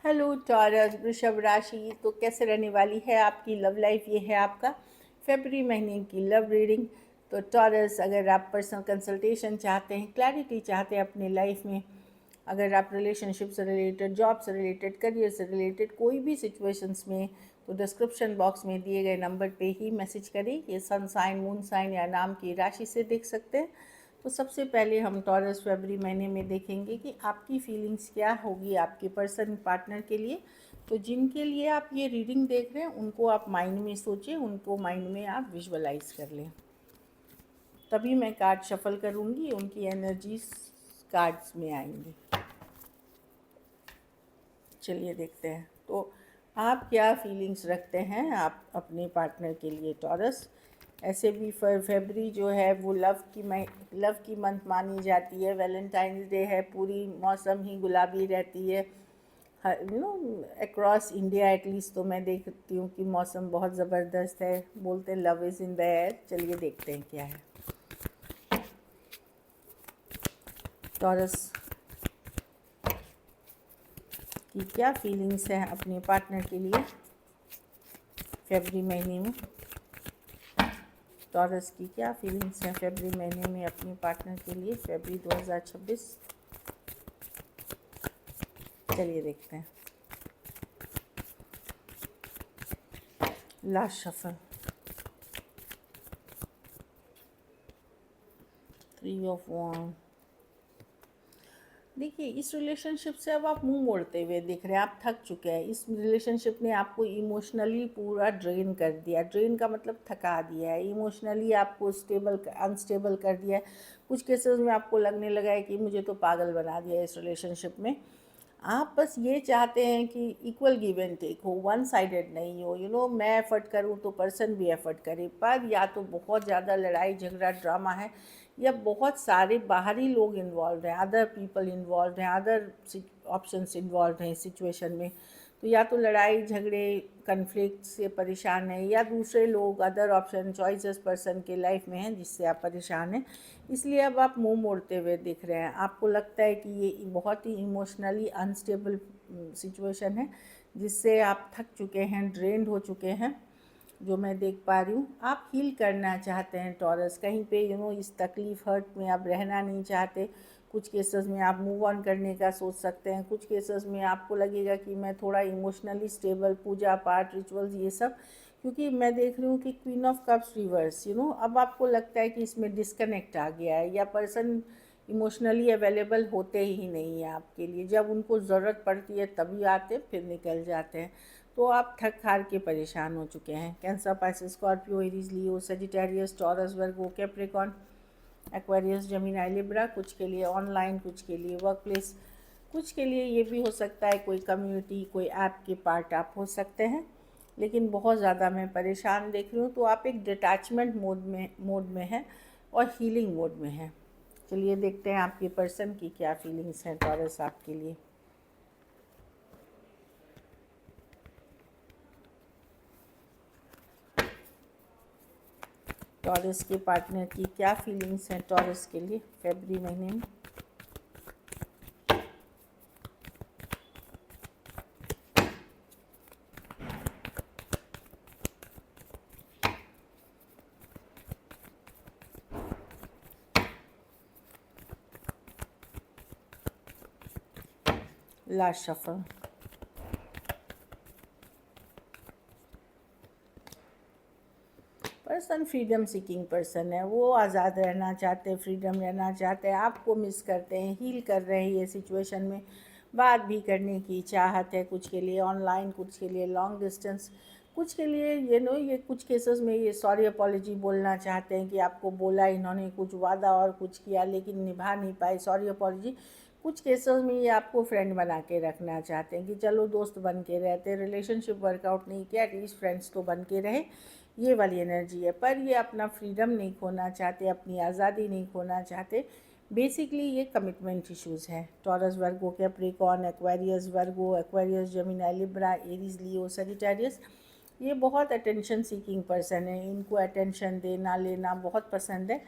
Hello taurus वृषभ राशि। तो कैसे रहने वाली है आपकी लव लाइफ? ये है आपका फरवरी महीने की लव रीडिंग। तो टॉरस, अगर आप पर्सनल कंसल्टेशन चाहते हैं, क्लैरिटी चाहते हैं अपनी लाइफ में, अगर आप रिलेशनशिप से रिलेटेड, जॉब से रिलेटेड, करियर से रिलेटेड कोई भी सिचुएशंस में, तो डिस्क्रिप्शन बॉक्स में दिए गए नंबर पे ही मैसेज करें। ये सन साइन, मून साइन या नाम की राशि से देख सकते हैं। तो सबसे पहले हम टॉरस फरवरी महीने में देखेंगे कि आपकी फीलिंग्स क्या होगी आपके पर्सन पार्टनर के लिए। तो जिनके लिए आप ये रीडिंग देख रहे हैं उनको आप माइंड में सोचें, उनको माइंड में आप विजुअलाइज कर लें। तभी मैं कार्ड शफल करूँगी, उनकी एनर्जीज कार्ड्स में आएंगी। चलिए देखते हैं तो आप क्या फीलिंग्स रखते हैं आप अपने पार्टनर के लिए टॉरस। ऐसे भी फरवरी जो है वो लव की मंथ मानी जाती है। वैलेंटाइंस डे है, पूरी मौसम ही गुलाबी रहती है। अक्रॉस इंडिया एटलीस्ट तो मैं देखती हूँ कि मौसम बहुत ज़बरदस्त है। बोलते हैं love is in the air. चलिए देखते हैं क्या है टॉरस की क्या फीलिंग्स हैं अपने पार्टनर के लिए फरवरी महीने में। टॉरस की क्या फीलिंग्स हैं फरवरी महीने में अपने पार्टनर के लिए, फरवरी 2026। चलिए देखते हैं। लास्ट शफल, 3 ऑफ वॉन्ड। देखिए, इस रिलेशनशिप से अब आप मुंह मोड़ते हुए दिख रहे हैं, आप थक चुके हैं। इस रिलेशनशिप ने आपको इमोशनली पूरा ड्रेन कर दिया। ड्रेन का मतलब थका दिया है। इमोशनली आपको अनस्टेबल कर दिया है। कुछ केसेस में आपको लगने लगा है कि मुझे तो पागल बना दिया है इस रिलेशनशिप में। आप बस ये चाहते हैं कि इक्वल गिव एंड टेक हो, वन साइडेड नहीं हो। मैं एफर्ट करूँ तो पर्सन भी एफर्ट करे। पर या तो बहुत ज़्यादा लड़ाई झगड़ा ड्रामा है, या बहुत सारे बाहरी लोग इन्वॉल्व हैं, अदर पीपल इन्वॉल्व हैं, अदर ऑप्शंस इन्वॉल्व हैं इस सिचुएशन में। तो या तो लड़ाई झगड़े कन्फ्लिक्ट से परेशान है, या दूसरे लोग अदर ऑप्शन चॉइसेस पर्सन के लाइफ में हैं जिससे आप परेशान हैं। इसलिए अब आप मुंह मोड़ते हुए दिख रहे हैं। आपको लगता है कि ये बहुत ही इमोशनली अनस्टेबल सिचुएशन है जिससे आप थक चुके हैं, ड्रेन्ड हो चुके हैं, जो मैं देख पा रही हूँ। आप हील करना चाहते हैं टॉरस, कहीं पे इस तकलीफ़ हर्ट में आप रहना नहीं चाहते। कुछ केसेस में आप मूव ऑन करने का सोच सकते हैं। कुछ केसेस में आपको लगेगा कि मैं थोड़ा इमोशनली स्टेबल, पूजा पाठ रिचुअल्स ये सब, क्योंकि मैं देख रही हूँ कि क्वीन ऑफ कप्स रिवर्स। अब आपको लगता है कि इसमें डिस्कनेक्ट आ गया है, या पर्सन इमोशनली अवेलेबल होते ही नहीं है आपके लिए। जब उनको ज़रूरत पड़ती है तभी आते, फिर निकल जाते हैं। तो आप थक हार के परेशान हो चुके हैं। Cancer, Pisces, Scorpio, Aries, Leo, Sagittarius, taurus, वर्गो, कैप्रिकॉन, एक्वेरियस, जेमिनी, लिब्रा। कुछ के लिए ऑनलाइन, कुछ के लिए वर्क प्लेस, कुछ के लिए ये भी हो सकता है कोई कम्युनिटी, कोई ऐप के पार्ट आप हो सकते हैं। लेकिन बहुत ज़्यादा मैं परेशान देख रही हूँ। तो आप एक डिटैचमेंट मोड में हैं और हीलिंग मोड में हैं। चलिए देखते हैं आपके पर्सन की क्या फीलिंग्स हैं टॉरस आपके लिए। टॉरस के पार्टनर की क्या फीलिंग्स हैं टॉरस के लिए फरवरी महीने में। Last shuffle, person freedom seeking person है। वो आज़ाद रहना चाहते हैं, फ्रीडम रहना चाहते हैं, आपको मिस करते हैं, हील कर रहे हैं ये सिचुएशन में। बात भी करने की चाहत है, कुछ के लिए ऑनलाइन, कुछ के लिए लॉन्ग डिस्टेंस, कुछ के लिए ये कुछ केसेस में ये सॉरी अपॉलजी बोलना चाहते हैं कि आपको बोला इन्होंने कुछ वादा और कुछ किया लेकिन निभा नहीं पाए, सॉरी अपॉलजी। कुछ केसेस में ये आपको फ्रेंड बना के रखना चाहते हैं कि चलो दोस्त बन के रहते, रिलेशनशिप वर्कआउट नहीं किया, एटलीस्ट फ्रेंड्स तो बन के रहे, ये वाली एनर्जी है। पर ये अपना फ्रीडम नहीं खोना चाहते, अपनी आज़ादी नहीं खोना चाहते। बेसिकली ये कमिटमेंट इश्यूज़ हैं। टॉरस, वर्गो, कैप्रिकॉर्न, एक्वेरियस, वर्गो, Aquarius, Gemini, Libra, Aries, Leo, Sagittarius, ये बहुत अटेंशन सीकिंग पर्सन है। इनको अटेंशन देना लेना बहुत पसंद है।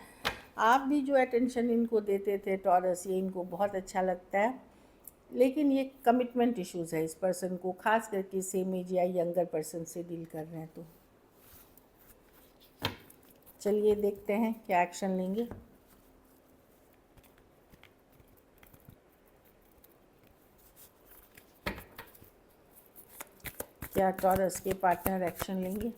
आप भी जो अटेंशन इनको देते थे टॉरस, ये इनको बहुत अच्छा लगता है। लेकिन ये कमिटमेंट इश्यूज़ है इस पर्सन को, खास करके सेम एज या यंगर पर्सन से डील कर रहे हैं तो। चलिए देखते हैं क्या एक्शन लेंगे। क्या टॉरस के पार्टनर एक्शन लेंगे?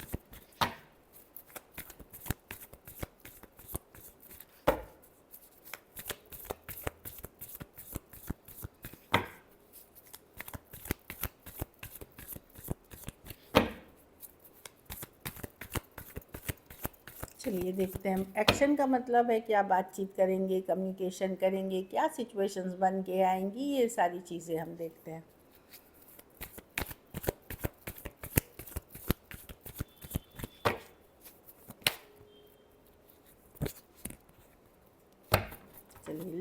चलिए देखते हैं। एक्शन का मतलब है क्या बातचीत करेंगे, कम्युनिकेशन करेंगे, क्या सिचुएशंस बन के आएंगी, ये सारी चीज़ें हम देखते हैं। चलिए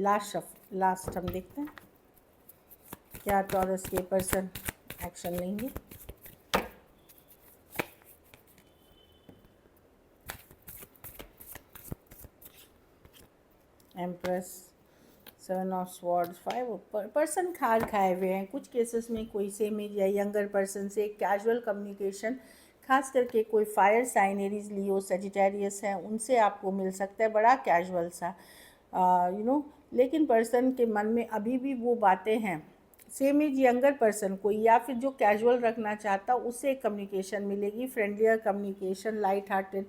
लास्ट हम देखते हैं क्या टॉरस के पर्सन एक्शन लेंगे। एम्प्रेस, 7 ऑफ स्वॉर्ड्स, 5 पर्सन खार खाए हुए हैं। कुछ केसेस में कोई सेम एज या यंगर पर्सन से कैजुअल कम्युनिकेशन, खास करके कोई fire sign, Aries, Leo, Sagittarius है, उनसे आपको मिल सकता है, बड़ा कैजुअल सा लेकिन पर्सन के मन में अभी भी वो बातें हैं। सेम एज यंगर पर्सन कोई या फिर जो कैजुअल रखना चाहता उससे कम्युनिकेशन मिलेगी, फ्रेंडलियर कम्युनिकेशन, लाइट हार्टेड,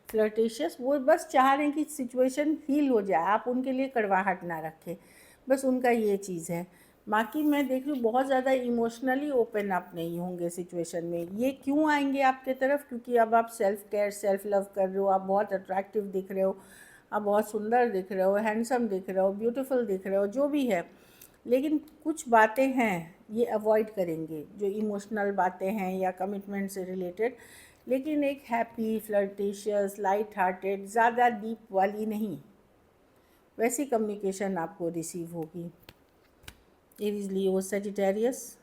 फ्लर्टेशियस। वो बस चाह रहे हैं कि सिचुएशन हील हो जाए, आप उनके लिए कड़वाहट ना रखें, बस उनका ये चीज़ है। बाकी मैं देख रही हूँ बहुत ज़्यादा इमोशनली ओपन अप नहीं होंगे सिचुएशन में। ये क्यों आएंगे आपके तरफ? क्योंकि अब आप सेल्फ केयर, सेल्फ लव कर रहे हो, आप बहुत अट्रैक्टिव दिख रहे हो, आप बहुत सुंदर दिख रहे हो, हैंडसम दिख रहे हो, ब्यूटीफुल दिख रहे हो, जो भी है। लेकिन कुछ बातें हैं ये अवॉइड करेंगे, जो इमोशनल बातें हैं या कमिटमेंट से रिलेटेड। लेकिन एक हैप्पी, फ्लर्टिशियस, लाइट हार्टेड, ज़्यादा डीप वाली नहीं, वैसी कम्युनिकेशन आपको रिसीव होगी। Aries, Leo, Sagittarius,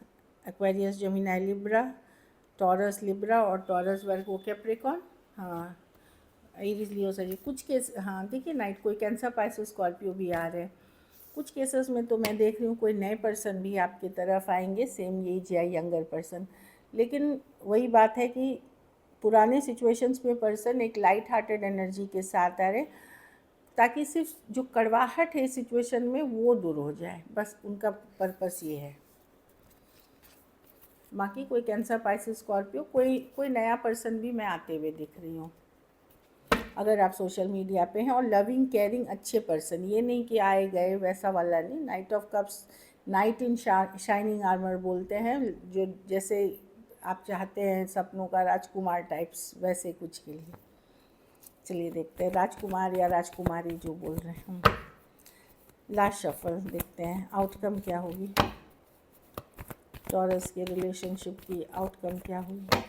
Aquarius, Gemini, Libra, Taurus, Libra और टॉरस, वर्गो, कैप्रिकॉर्न। हाँ, एरीज, लियो, सजी कुछ केस, हाँ देखिए नाइट कोई कैंसर, पाइसेस, स्कॉर्पियो भी आ रहे हैं। कुछ केसेस में तो मैं देख रही हूँ कोई नए पर्सन भी आपकी तरफ आएंगे, सेम एज या यंगर पर्सन। लेकिन वही बात है कि पुराने सिचुएशंस में पर्सन एक लाइट हार्टेड एनर्जी के साथ आ रहे, ताकि सिर्फ जो कड़वाहट है सिचुएशन में वो दूर हो जाए, बस उनका पर्पस ये है। बाकी कोई कैंसर, पाइसेस, स्कॉर्पियो, कोई नया पर्सन भी मैं आते हुए दिख रही हूँ अगर आप सोशल मीडिया पे हैं। और लविंग, केयरिंग, अच्छे पर्सन, ये नहीं कि आए गए वैसा वाला नहीं। Night of cups, night in shining armour बोलते हैं, जो जैसे आप चाहते हैं सपनों का राजकुमार टाइप्स, वैसे कुछ के लिए। चलिए देखते हैं राजकुमार या राजकुमारी जो बोल रहे हैं हम। लास्ट शफल देखते हैं आउटकम क्या होगी, टॉरस के रिलेशनशिप की आउटकम क्या होगी।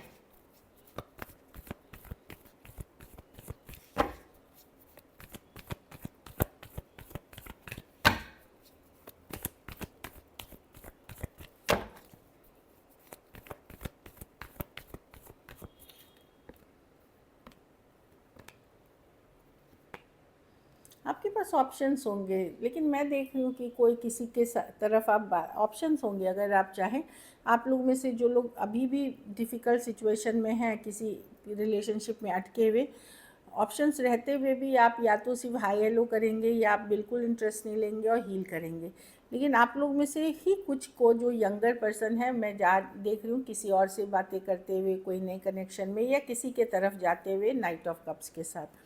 आपके पास ऑप्शंस होंगे, लेकिन मैं देख रही हूँ कि कोई किसी के तरफ आप ऑप्शंस होंगे अगर आप चाहें। आप लोग में से जो लोग अभी भी डिफ़िकल्ट सिचुएशन में हैं, किसी रिलेशनशिप में अटके हुए, ऑप्शंस रहते हुए भी आप या तो सिर्फ हाई हेलो करेंगे या आप बिल्कुल इंटरेस्ट नहीं लेंगे और हील करेंगे। लेकिन आप लोग में से ही कुछ को जो यंगर पर्सन है, मैं देख रही हूँ किसी और से बातें करते हुए, कोई नए कनेक्शन में, या किसी के तरफ जाते हुए नाइट ऑफ कप्स के साथ।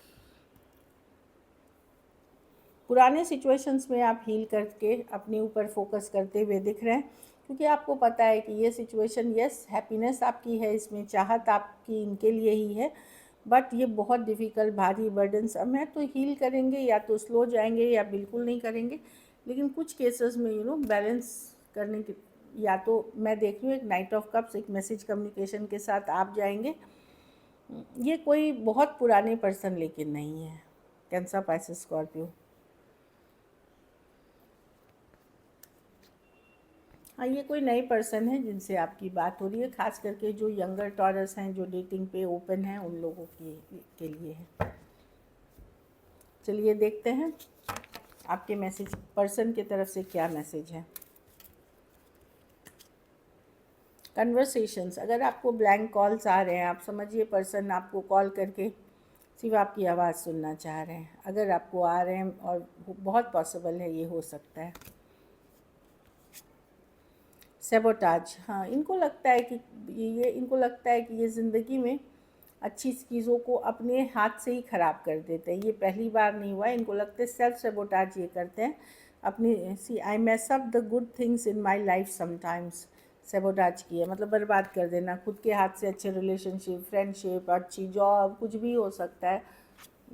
पुराने सिचुएशंस में आप हील करके अपने ऊपर फोकस करते हुए दिख रहे हैं, क्योंकि आपको पता है कि ये सिचुएशन, यस हैप्पीनेस आपकी है इसमें, चाहत आपकी इनके लिए ही है, बट ये बहुत डिफ़िकल्ट, भारी, बर्डनसम है। तो हील करेंगे या तो स्लो जाएंगे या बिल्कुल नहीं करेंगे। लेकिन कुछ केसेस में बैलेंस करने की, या तो मैं देख रही हूँ एक नाइट ऑफ कप्स, एक मैसेज कम्युनिकेशन के साथ आप जाएंगे। ये कोई बहुत पुराने पर्सन लेकिन नहीं है, कैंसर, पाइसेस, स्कॉर्पियो। हाँ, ये कोई नए पर्सन है जिनसे आपकी बात हो रही है, खास करके जो यंगर टॉरस हैं, जो डेटिंग पे ओपन हैं, उन लोगों के लिए है। चलिए देखते हैं आपके मैसेज, पर्सन की तरफ से क्या मैसेज है। कन्वर्सेशंस, अगर आपको ब्लैंक कॉल्स आ रहे हैं, आप समझिए पर्सन आपको कॉल करके सिर्फ आपकी आवाज़ सुनना चाह रहे हैं, अगर आपको आ रहे हैं, और बहुत पॉसिबल है, ये हो सकता है। सेबोटाज, हाँ, इनको लगता है कि ये ज़िंदगी में अच्छी चीज़ों को अपने हाथ से ही ख़राब कर देते हैं। ये पहली बार नहीं हुआ है, इनको लगता है सेल्फ सेबोटाज ये करते हैं अपनी। See I mess up the good things in my life sometimes. Sabotage किया मतलब बर्बाद कर देना खुद के हाथ से। अच्छे रिलेशनशिप, फ्रेंडशिप, अच्छी जॉब, कुछ भी हो सकता है,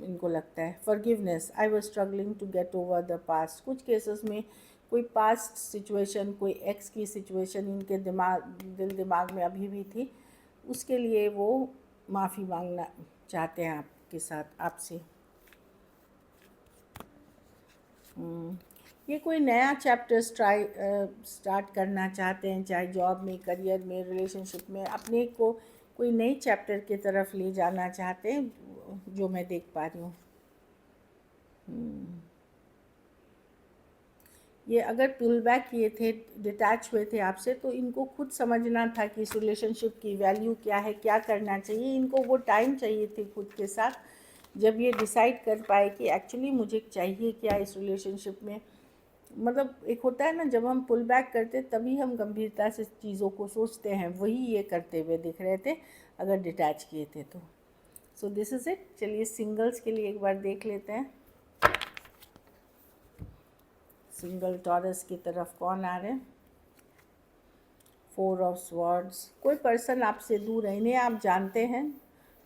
इनको लगता है। Forgiveness, I was struggling to get over the past. कुछ केसेस में कोई पास्ट सिचुएशन, कोई एक्स की सिचुएशन इनके दिल दिमाग में अभी भी थी, उसके लिए वो माफ़ी मांगना चाहते हैं आपके साथ, आपसे। ये कोई नया चैप्टर स्टार्ट करना चाहते हैं, चाहे जॉब में, करियर में, रिलेशनशिप में, अपने को कोई नई चैप्टर की तरफ ले जाना चाहते हैं, जो मैं देख पा रही हूँ। ये अगर पुल बैक किए थे, डिटैच हुए थे आपसे, तो इनको खुद समझना था कि इस रिलेशनशिप की वैल्यू क्या है, क्या करना चाहिए। इनको वो टाइम चाहिए थी खुद के साथ, जब ये डिसाइड कर पाए कि एक्चुअली मुझे चाहिए क्या इस रिलेशनशिप में। मतलब एक होता है ना, जब हम पुल बैक करते तभी हम गंभीरता से चीज़ों को सोचते हैं, वही ये करते हुए दिख रहे थे अगर डिटैच किए थे तो। So this is it. चलिए सिंगल्स के लिए एक बार देख लेते हैं, सिंगल टॉरस की तरफ कौन आ रहे हैं। 4 ऑफ स्वॉर्ड्स, कोई पर्सन आपसे दूर है, इन्हें आप जानते हैं।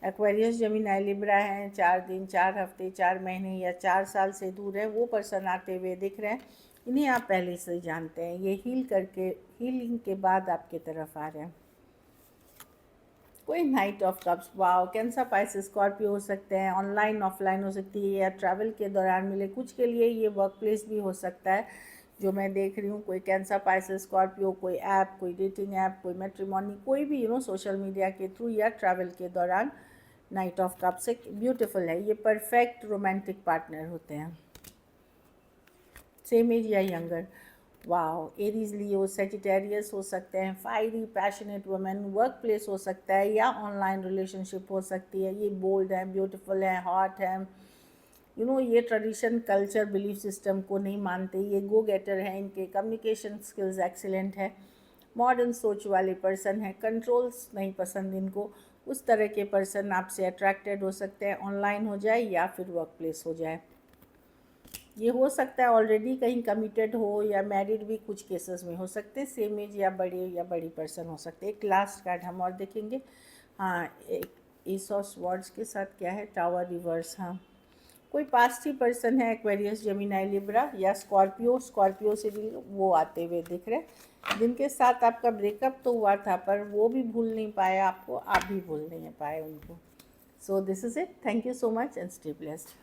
एक्वेरियस, जेमिनी, लिब्रा हैं, 4 दिन, 4 हफ्ते, 4 महीने या 4 साल से दूर है, वो पर्सन आते हुए दिख रहे हैं। इन्हें आप पहले से जानते हैं, ये हीलिंग के बाद आपके तरफ आ रहे हैं। कोई night of cups, wow, cancer, Pisces, Scorpio हो सकते हैं, ऑनलाइन ऑफलाइन हो सकती है, या ट्रैवल के दौरान मिले। कुछ के लिए ये वर्क प्लेस भी हो सकता है, जो मैं देख रही हूँ। कोई कैंसर, पाइसेस, स्कॉर्पियो, कोई ऐप, कोई डेटिंग ऐप, कोई मैट्रिमोनी, कोई भी सोशल मीडिया के थ्रू या ट्रैवल के दौरान। नाइट ऑफ कप्स एक ब्यूटीफुल है, ये परफेक्ट रोमांटिक पार्टनर होते हैं, सेम एज या यंगर। वाओ, एरीज, लियो, सेजिटेरियस हो सकते हैं, fiery passionate women, work place हो सकता है या ऑनलाइन रिलेशनशिप हो सकती है। ये बोल्ड हैं, ब्यूटीफुल हैं, हॉट हैं, ये ट्रेडिशन, कल्चर, बिलीफ सिस्टम को नहीं मानते, ये गो गेटर हैं, इनके कम्युनिकेशन स्किल्स एक्सीलेंट है, मॉडर्न सोच वाले पर्सन हैं, कंट्रोल्स नहीं पसंद इनको। उस तरह के पर्सन आपसे अट्रैक्टेड हो सकते हैं, ऑनलाइन हो जाए या फिर वर्क प्लेस हो जाए। ये हो सकता है ऑलरेडी कहीं कमिटेड हो या मैरिड भी कुछ केसेस में हो सकते हैं, सेम एज या बड़ी पर्सन हो सकते हैं। एक लास्ट कार्ड हम और देखेंगे। हाँ, एक एस ऑफ स्वॉर्ड्स के साथ क्या है, टावर रिवर्स। हाँ, कोई पास्ट ही पर्सन है, एक्वेरियस, जेमिनी, लिब्रा या स्कॉर्पियो से भी वो आते हुए दिख रहे हैं, जिनके साथ आपका ब्रेकअप तो हुआ था, पर वो भी भूल नहीं पाए आपको, आप भी भूल नहीं पाए उनको। So this is it. Thank you so much and stay blessed.